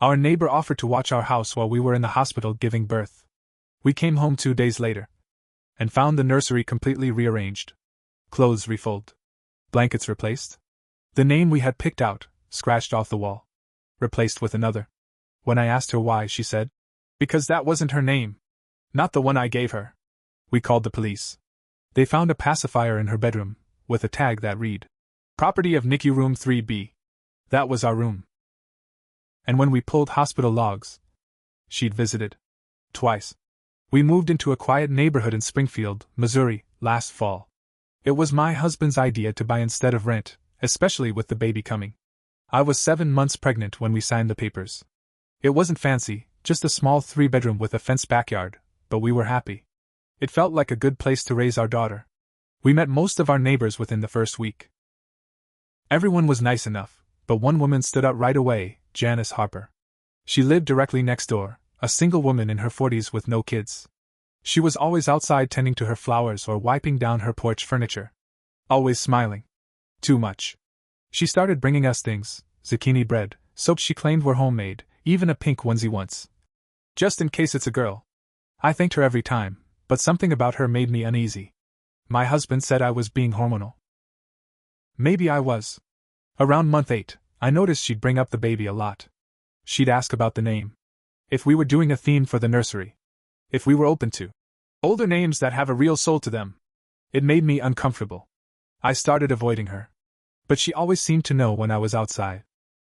Our neighbor offered to watch our house while we were in the hospital giving birth. We came home 2 days later and found the nursery completely rearranged. Clothes refolded. Blankets replaced. The name we had picked out, scratched off the wall. Replaced with another. When I asked her why, she said, "Because that wasn't her name. Not the one I gave her." We called the police. They found a pacifier in her bedroom, with a tag that read, "Property of NICU room 3B. That was our room. And when we pulled hospital logs, she'd visited. Twice. We moved into a quiet neighborhood in Springfield, Missouri, last fall. It was my husband's idea to buy instead of rent, especially with the baby coming. I was 7 months pregnant when we signed the papers. It wasn't fancy, just a small 3-bedroom with a fenced backyard, but we were happy. It felt like a good place to raise our daughter. We met most of our neighbors within the first week. Everyone was nice enough, but one woman stood out right away, Janice Harper. She lived directly next door, a single woman in her 40s with no kids. She was always outside tending to her flowers or wiping down her porch furniture. Always smiling. Too much. She started bringing us things, zucchini bread, soaps she claimed were homemade, even a pink onesie once. Just in case it's a girl. I thanked her every time, but something about her made me uneasy. My husband said I was being hormonal. Maybe I was. Around month 8, I noticed she'd bring up the baby a lot. She'd ask about the name. If we were doing a theme for the nursery. If we were open to older names that have a real soul to them. It made me uncomfortable. I started avoiding her. But she always seemed to know when I was outside.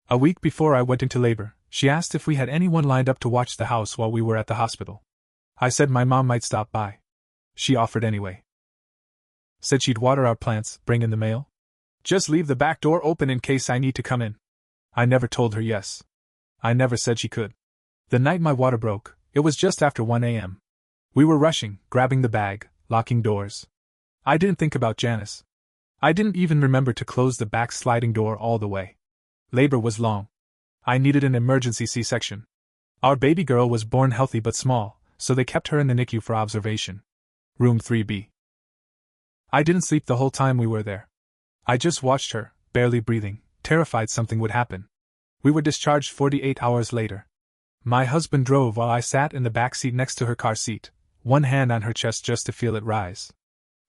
A week before I went into labor, she asked if we had anyone lined up to watch the house while we were at the hospital. I said my mom might stop by. She offered anyway. Said she'd water our plants, bring in the mail. Just leave the back door open in case I need to come in. I never told her yes. I never said she could. The night my water broke, it was just after 1 a.m. We were rushing, grabbing the bag, locking doors. I didn't think about Janice. I didn't even remember to close the back sliding door all the way. Labor was long. I needed an emergency C-section. Our baby girl was born healthy but small, so they kept her in the NICU for observation. Room 3B. I didn't sleep the whole time we were there. I just watched her, barely breathing, terrified something would happen. We were discharged 48 hours later. My husband drove while I sat in the back seat next to her car seat, one hand on her chest just to feel it rise.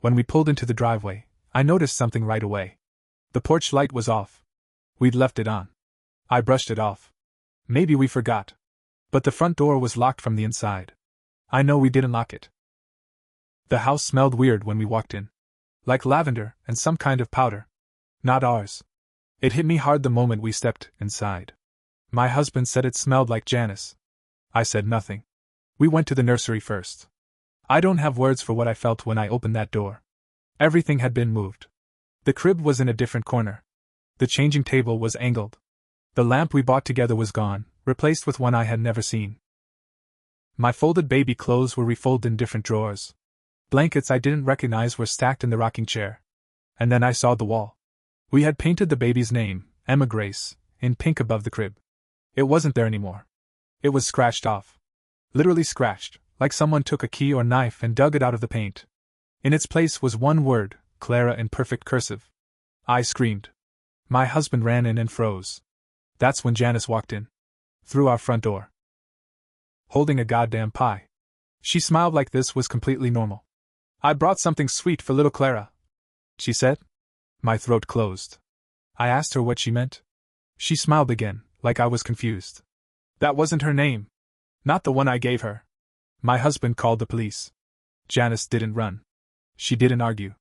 When we pulled into the driveway, I noticed something right away. The porch light was off. We'd left it on. I brushed it off. Maybe we forgot. But the front door was locked from the inside. I know we didn't lock it. The house smelled weird when we walked in. Like lavender and some kind of powder. Not ours. It hit me hard the moment we stepped inside. My husband said it smelled like Janice. I said nothing. We went to the nursery first. I don't have words for what I felt when I opened that door. Everything had been moved. The crib was in a different corner. The changing table was angled. The lamp we bought together was gone, replaced with one I had never seen. My folded baby clothes were refolded in different drawers. Blankets I didn't recognize were stacked in the rocking chair. And then I saw the wall. We had painted the baby's name, Emma Grace, in pink above the crib. It wasn't there anymore. It was scratched off. Literally scratched, like someone took a key or knife and dug it out of the paint. In its place was one word, Clara, in perfect cursive. I screamed. My husband ran in and froze. That's when Janice walked in. Through our front door. Holding a goddamn pie. She smiled like this was completely normal. "I brought something sweet for little Clara," she said. My throat closed. I asked her what she meant. She smiled again, like I was confused. "That wasn't her name. Not the one I gave her." My husband called the police. Janice didn't run. She didn't argue.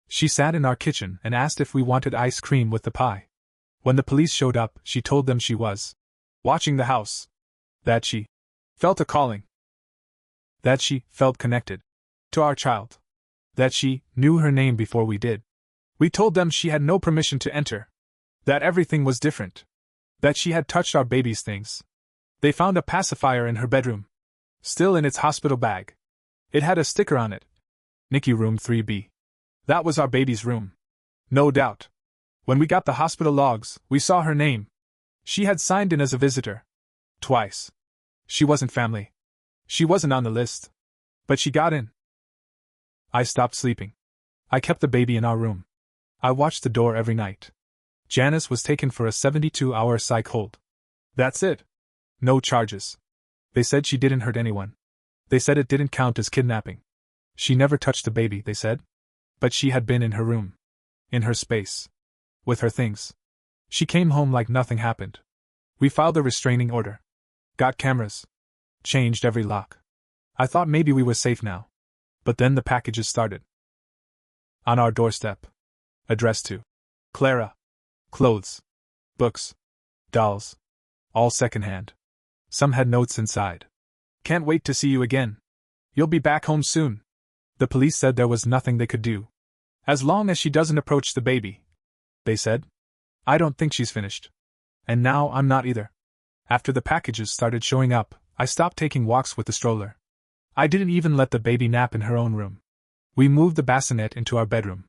She sat in our kitchen and asked if we wanted ice cream with the pie. When the police showed up, she told them she was watching the house. That she felt a calling. That she felt connected to our child. That she knew her name before we did. We told them she had no permission to enter. That everything was different. That she had touched our baby's things. They found a pacifier in her bedroom. Still in its hospital bag. It had a sticker on it. NICU room 3B. That was our baby's room. No doubt. When we got the hospital logs, we saw her name. She had signed in as a visitor. Twice. She wasn't family. She wasn't on the list. But she got in. I stopped sleeping. I kept the baby in our room. I watched the door every night. Janice was taken for a 72-hour psych hold. That's it. No charges. They said she didn't hurt anyone. They said it didn't count as kidnapping. She never touched the baby, they said. But she had been in her room. In her space. With her things. She came home like nothing happened. We filed a restraining order. Got cameras. Changed every lock. I thought maybe we were safe now. But then the packages started. On our doorstep. Addressed to Clara. Clothes. Books. Dolls. All secondhand. Some had notes inside. Can't wait to see you again. You'll be back home soon. The police said there was nothing they could do. As long as she doesn't approach the baby. They said. I don't think she's finished. And now I'm not either. After the packages started showing up, I stopped taking walks with the stroller. I didn't even let the baby nap in her own room. We moved the bassinet into our bedroom.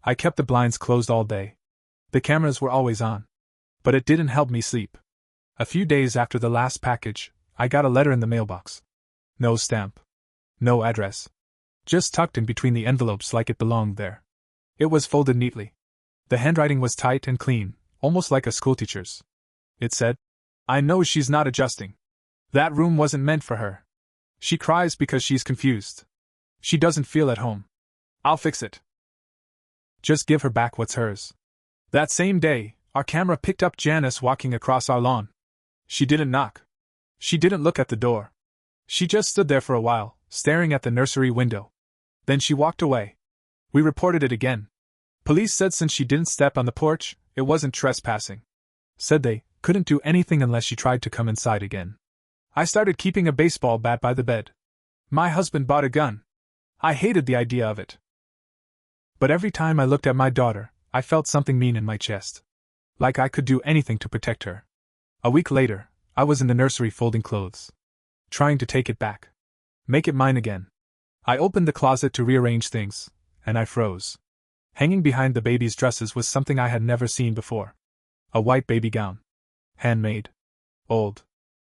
I kept the blinds closed all day. The cameras were always on. But it didn't help me sleep. A few days after the last package, I got a letter in the mailbox. No stamp. No address. Just tucked in between the envelopes like it belonged there. It was folded neatly. The handwriting was tight and clean, almost like a schoolteacher's. It said, I know she's not adjusting. That room wasn't meant for her. She cries because she's confused. She doesn't feel at home. I'll fix it. Just give her back what's hers. That same day, our camera picked up Janice walking across our lawn. She didn't knock. She didn't look at the door. She just stood there for a while, staring at the nursery window. Then she walked away. We reported it again. Police said since she didn't step on the porch, it wasn't trespassing. Said they couldn't do anything unless she tried to come inside again. I started keeping a baseball bat by the bed. My husband bought a gun. I hated the idea of it. But every time I looked at my daughter, I felt something mean in my chest. Like I could do anything to protect her. A week later, I was in the nursery folding clothes. Trying to take it back. Make it mine again. I opened the closet to rearrange things, and I froze. Hanging behind the baby's dresses was something I had never seen before. A white baby gown. Handmade. Old.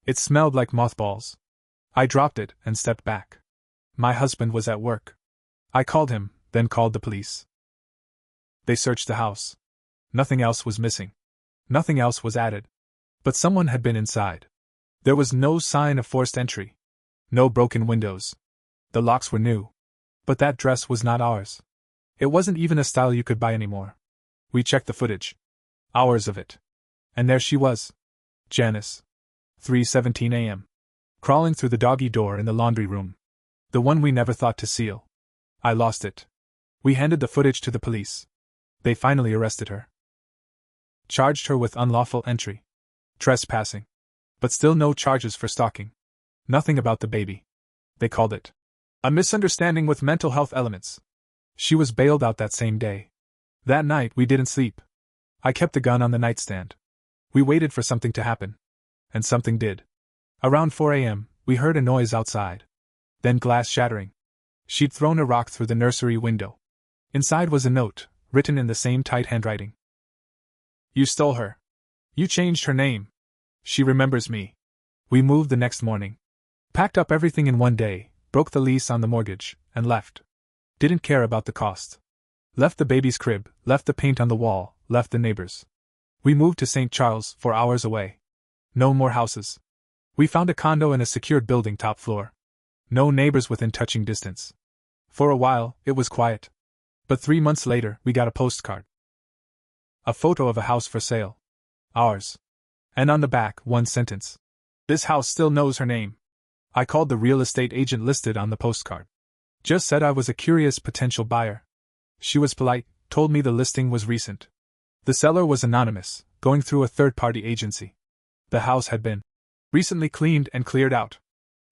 It smelled like mothballs. I dropped it and stepped back. My husband was at work. I called him, then called the police. They searched the house. Nothing else was missing. Nothing else was added. But someone had been inside. There was no sign of forced entry. No broken windows. The locks were new. But that dress was not ours. It wasn't even a style you could buy anymore. We checked the footage. Hours of it. And there she was. Janice. 3:17 a.m. Crawling through the doggy door in the laundry room. The one we never thought to seal. I lost it. We handed the footage to the police. They finally arrested her. Charged her with unlawful entry. Trespassing. But still no charges for stalking. Nothing about the baby. They called it a misunderstanding with mental health elements. She was bailed out that same day. That night we didn't sleep. I kept the gun on the nightstand. We waited for something to happen. And something did. Around 4 a.m., we heard a noise outside. Then glass shattering. She'd thrown a rock through the nursery window. Inside was a note, written in the same tight handwriting. You stole her. You changed her name. She remembers me. We moved the next morning. Packed up everything in one day, broke the lease on the mortgage, and left. Didn't care about the cost. Left the baby's crib, left the paint on the wall, left the neighbors. We moved to St. Charles, 4 hours away. No more houses. We found a condo in a secured building top floor. No neighbors within touching distance. For a while, it was quiet. But 3 months later, we got a postcard. A photo of a house for sale. Ours. And on the back, one sentence. This house still knows her name. I called the real estate agent listed on the postcard. Just said I was a curious potential buyer. She was polite, told me the listing was recent. The seller was anonymous, going through a third-party agency. The house had been recently cleaned and cleared out.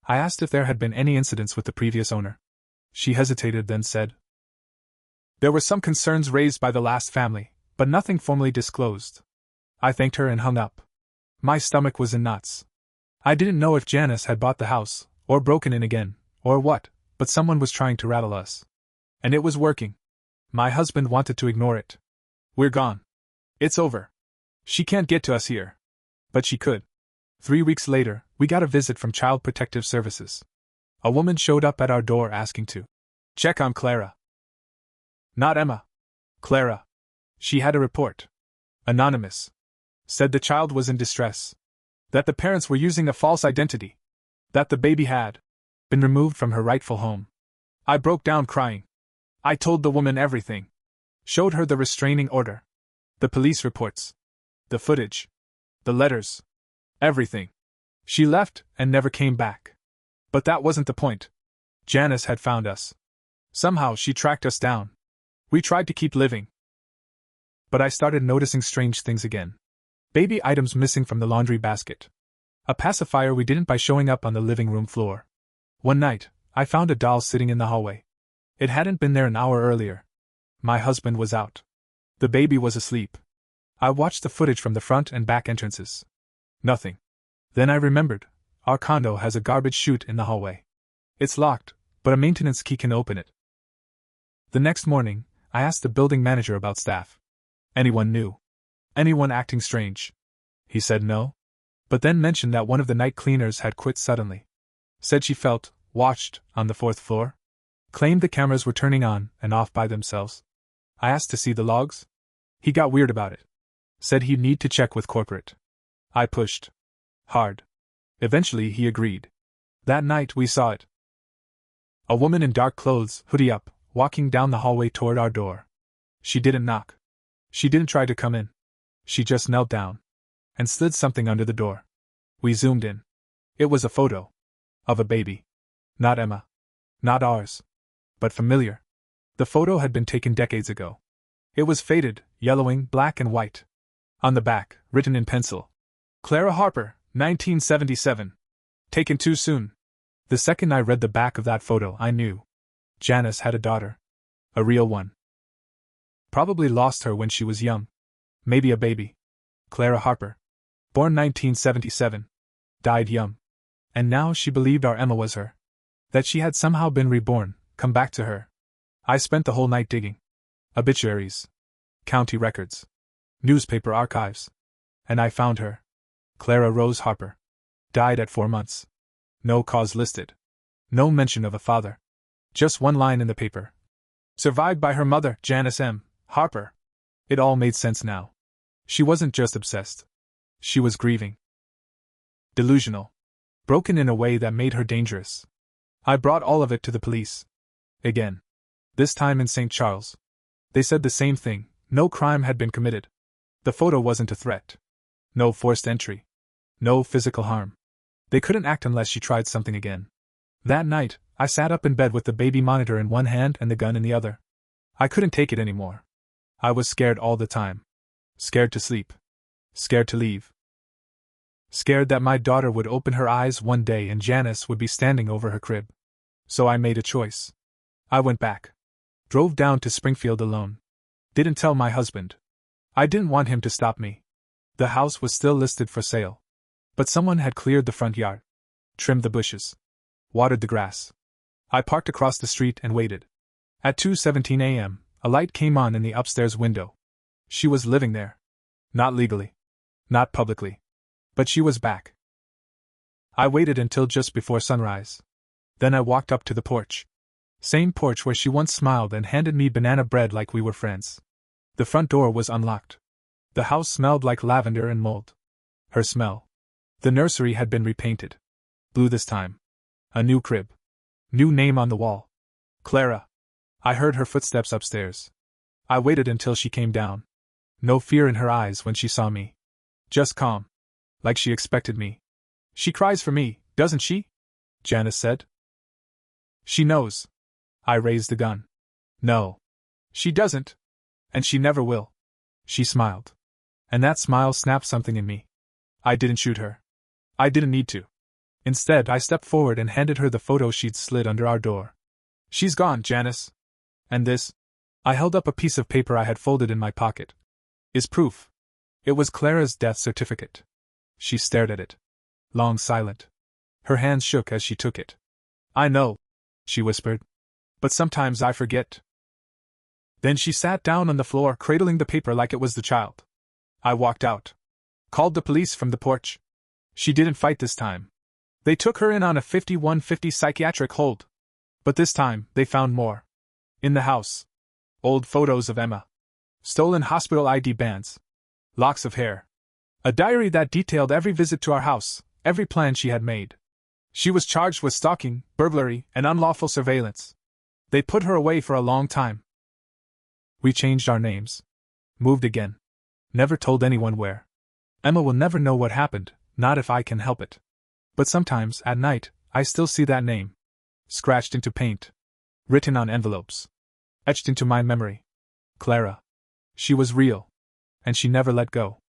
I asked if there had been any incidents with the previous owner. She hesitated, then said, there were some concerns raised by the last family, but nothing formally disclosed. I thanked her and hung up. My stomach was in knots. I didn't know if Janice had bought the house, or broken in again, or what, but someone was trying to rattle us. And it was working. My husband wanted to ignore it. We're gone. It's over. She can't get to us here. But she could. 3 weeks later, we got a visit from Child Protective Services. A woman showed up at our door asking to check on Clara. Not Emma. Clara. She had a report. Anonymous. Said the child was in distress. That the parents were using a false identity. That the baby had been removed from her rightful home. I broke down crying. I told the woman everything. Showed her the restraining order. The police reports. The footage. The letters. Everything. She left and never came back. But that wasn't the point. Janice had found us. Somehow she tracked us down. We tried to keep living. But I started noticing strange things again. Baby items missing from the laundry basket. A pacifier we didn't buy showing up on the living room floor. One night, I found a doll sitting in the hallway. It hadn't been there an hour earlier. My husband was out. The baby was asleep. I watched the footage from the front and back entrances. Nothing. Then I remembered, our condo has a garbage chute in the hallway. It's locked, but a maintenance key can open it. The next morning, I asked the building manager about staff. Anyone new? Anyone acting strange? He said no, but then mentioned that one of the night cleaners had quit suddenly. Said she felt watched on the 4th floor. Claimed the cameras were turning on and off by themselves. I asked to see the logs. He got weird about it. Said he'd need to check with corporate. I pushed hard. Eventually he agreed. That night we saw it. A woman in dark clothes, hoodie up, walking down the hallway toward our door. She didn't knock. She didn't try to come in. She just knelt down and slid something under the door. We zoomed in. It was a photo of a baby. Not Emma. Not ours. But familiar. The photo had been taken decades ago. It was faded, yellowing, black and white. On the back, written in pencil. Clara Harper, 1977. Taken too soon. The second I read the back of that photo, I knew. Janice had a daughter. A real one. Probably lost her when she was young. Maybe a baby. Clara Harper. Born 1977. Died young. And now she believed our Emma was her. That she had somehow been reborn, come back to her. I spent the whole night digging. Obituaries. County records. Newspaper archives. And I found her. Clara Rose Harper. Died at 4 months. No cause listed. No mention of a father. Just one line in the paper. Survived by her mother, Janice M. Harper. It all made sense now. She wasn't just obsessed. She was grieving. Delusional. Broken in a way that made her dangerous. I brought all of it to the police. Again. This time in St. Charles. They said the same thing, no crime had been committed. The photo wasn't a threat. No forced entry. No physical harm. They couldn't act unless she tried something again. That night, I sat up in bed with the baby monitor in one hand and the gun in the other. I couldn't take it anymore. I was scared all the time. Scared to sleep. Scared to leave. Scared that my daughter would open her eyes one day and Janice would be standing over her crib. So I made a choice. I went back. Drove down to Springfield alone. Didn't tell my husband. I didn't want him to stop me. The house was still listed for sale. But someone had cleared the front yard. Trimmed the bushes. Watered the grass. I parked across the street and waited. At 2:17 a.m., a light came on in the upstairs window. She was living there. Not legally. Not publicly. But she was back. I waited until just before sunrise. Then I walked up to the porch. Same porch where she once smiled and handed me banana bread like we were friends. The front door was unlocked. The house smelled like lavender and mold. Her smell. The nursery had been repainted. Blue this time. A new crib. New name on the wall. Clara. I heard her footsteps upstairs. I waited until she came down. No fear in her eyes when she saw me. Just calm. Like she expected me. She cries for me, doesn't she? Janice said. She knows. I raised the gun. No. She doesn't. And she never will. She smiled. And that smile snapped something in me. I didn't shoot her. I didn't need to. Instead, I stepped forward and handed her the photo she'd slid under our door. She's gone, Janice. And this? I held up a piece of paper I had folded in my pocket. Is proof. It was Clara's death certificate. She stared at it. Long silent. Her hands shook as she took it. I know, she whispered. But sometimes I forget. Then she sat down on the floor, cradling the paper like it was the child. I walked out. Called the police from the porch. She didn't fight this time. They took her in on a 5150 psychiatric hold. But this time, they found more. In the house. Old photos of Emma. Stolen hospital ID bands. Locks of hair. A diary that detailed every visit to our house, every plan she had made. She was charged with stalking, burglary, and unlawful surveillance. They put her away for a long time. We changed our names. Moved again. Never told anyone where. Emma will never know what happened, not if I can help it. But sometimes, at night, I still see that name. Scratched into paint. Written on envelopes. Etched into my memory. Clara. She was real. And she never let go.